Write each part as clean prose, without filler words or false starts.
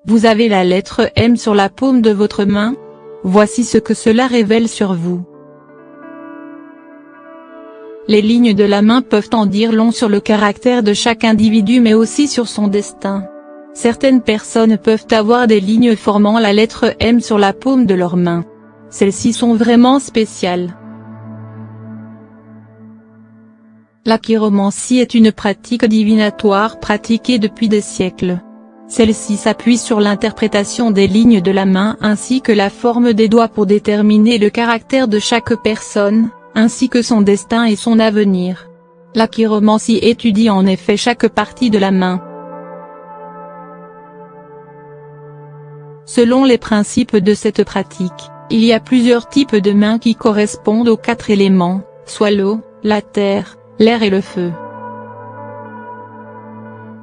Vous avez la lettre M sur la paume de votre main? Voici ce que cela révèle sur vous. Les lignes de la main peuvent en dire long sur le caractère de chaque individu mais aussi sur son destin. Certaines personnes peuvent avoir des lignes formant la lettre M sur la paume de leur main. Celles-ci sont vraiment spéciales. La chiromancie est une pratique divinatoire pratiquée depuis des siècles. Celle-ci s'appuie sur l'interprétation des lignes de la main ainsi que la forme des doigts pour déterminer le caractère de chaque personne, ainsi que son destin et son avenir. La chiromancie étudie en effet chaque partie de la main. Selon les principes de cette pratique, il y a plusieurs types de mains qui correspondent aux 4 éléments, soit l'eau, la terre, l'air et le feu.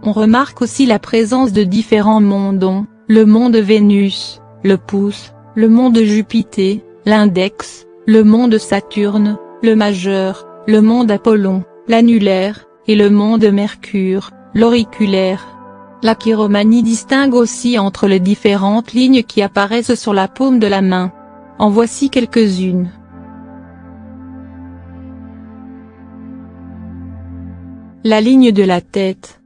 On remarque aussi la présence de différents mondes dont, le monde Vénus, le pouce, le monde Jupiter, l'index, le monde Saturne, le majeur, le monde Apollon, l'annulaire, et le monde Mercure, l'auriculaire. La chiromanie distingue aussi entre les différentes lignes qui apparaissent sur la paume de la main. En voici quelques-unes. La ligne de la tête.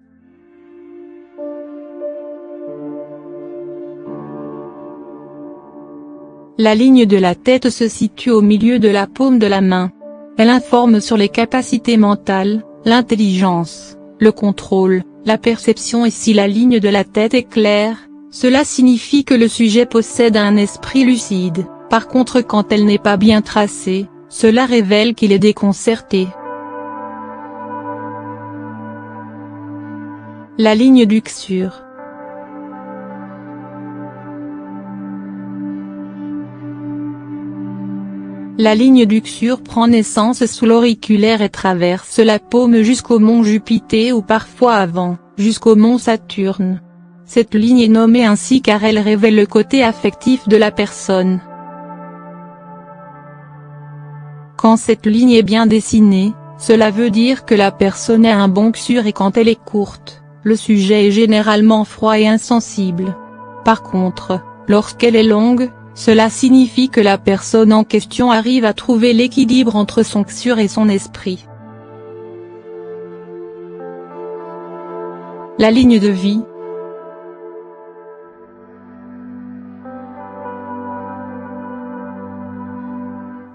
La ligne de la tête se situe au milieu de la paume de la main. Elle informe sur les capacités mentales, l'intelligence, le contrôle, la perception et si la ligne de la tête est claire, cela signifie que le sujet possède un esprit lucide. Par contre quand elle n'est pas bien tracée, cela révèle qu'il est déconcerté. La ligne d'Uxure. La ligne d'Uxure prend naissance sous l'auriculaire et traverse la paume jusqu'au mont Jupiter ou parfois avant, jusqu'au mont Saturne. Cette ligne est nommée ainsi car elle révèle le côté affectif de la personne. Quand cette ligne est bien dessinée, cela veut dire que la personne a un bon Uxure et quand elle est courte, le sujet est généralement froid et insensible. Par contre, lorsqu'elle est longue, cela signifie que la personne en question arrive à trouver l'équilibre entre son Uxure et son esprit. La ligne de vie.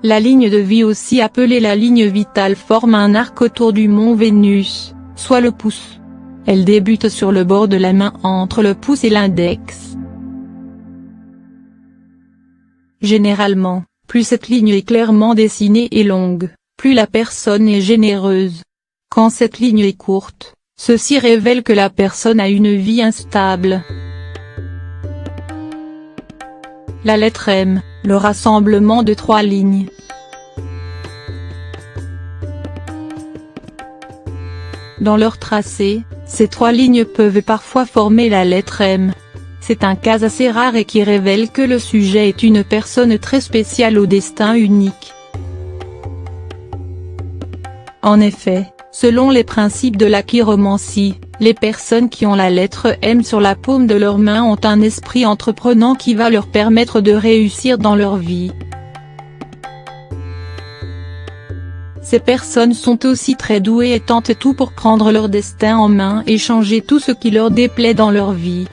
La ligne de vie aussi appelée la ligne vitale forme un arc autour du mont Vénus, soit le pouce. Elle débute sur le bord de la main entre le pouce et l'index. Généralement, plus cette ligne est clairement dessinée et longue, plus la personne est généreuse. Quand cette ligne est courte, ceci révèle que la personne a une vie instable. La lettre M, le rassemblement de 3 lignes. Dans leur tracé, ces 3 lignes peuvent parfois former la lettre M. C'est un cas assez rare et qui révèle que le sujet est une personne très spéciale au destin unique. En effet, selon les principes de la chiromancie, les personnes qui ont la lettre M sur la paume de leur main ont un esprit entreprenant qui va leur permettre de réussir dans leur vie. Ces personnes sont aussi très douées et tentent tout pour prendre leur destin en main et changer tout ce qui leur déplaît dans leur vie.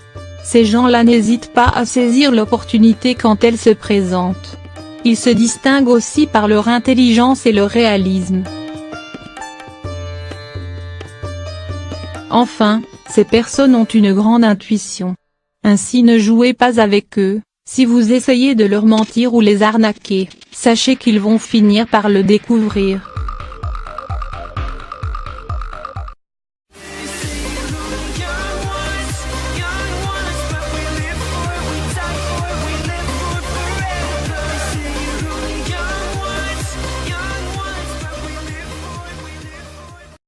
Ces gens-là n'hésitent pas à saisir l'opportunité quand elle se présente. Ils se distinguent aussi par leur intelligence et leur réalisme. Enfin, ces personnes ont une grande intuition. Ainsi ne jouez pas avec eux, si vous essayez de leur mentir ou les arnaquer, sachez qu'ils vont finir par le découvrir.